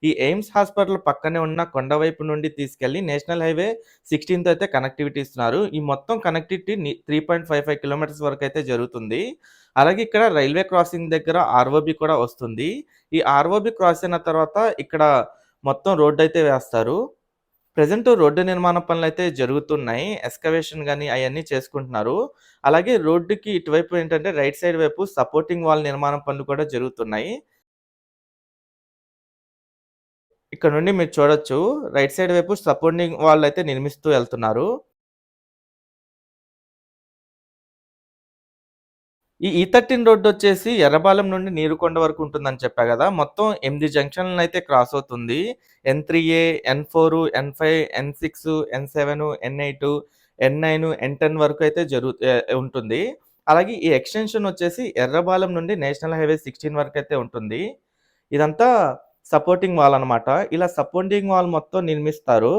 ఈ AIIMS hospital పక్కనే ఉన్న కొండ వైపు నుండి తీసుకెళ్ళి నేషనల్ హైవే 16తో అయితే కనెక్టివిటీ ఇస్తున్నారు. ఈ మొత్తం కనెక్టివిటీ 3.55 కిలోమీటర్స్ వరకైతే జరుగుతుంది. అలాగే ఇక్కడ రైల్వే క్రాసింగ్ దగ్గర ఆర్ఓబీ కూడా వస్తుంది. ఈ ఆర్ఓబీ క్రాస్ అయిన తర్వాత ఇక్కడ మొత్తం రోడ్డయితే వేస్తారు. ప్రెజెంట్ రోడ్డు నిర్మాణ పనులైతే జరుగుతున్నాయి. ఎక్స్‌కవేషన్ గాని అయన్నీ చేసుకుంటున్నారు. అలాగే రోడ్డుకి ఇటువైపు ఏంటంటే రైట్ సైడ్ వైపు సపోర్టింగ్ వాల్ నిర్మాణం పనులు కూడా జరుగుతున్నాయి. ఇక్కడ నుండి మీరు చూడొచ్చు. రైట్ సైడ్ వైపు సపోర్టింగ్ వాల్ అయితే నిర్మిస్తూ ఎళ్తున్నారు. ఈ E13 రోడ్డొచ్చేసి ఎర్రబాలెం నుండి నీరుకొండ వరకు ఉంటుందని చెప్పా గదా! మొత్తం 8 జంక్షన్‌లనైతే క్రాస్ అవుతుంది. N3A, N4, N5, N6, N7, N8, N9, N10 వరకు అయితే ఉంటుంది. అలాగే ఈ ఎక్స్‌టెన్షన్ వచ్చేసి ఎర్రబాలెం నుండి నేషనల్ హైవే 16 వరకైతే ఉంటుంది. ఇదంతా సపోర్టింగ్ వాల్ అన్నమాట. ఇలా సపోర్టింగ్ వాల్ మొత్తం నిర్మిస్తారు.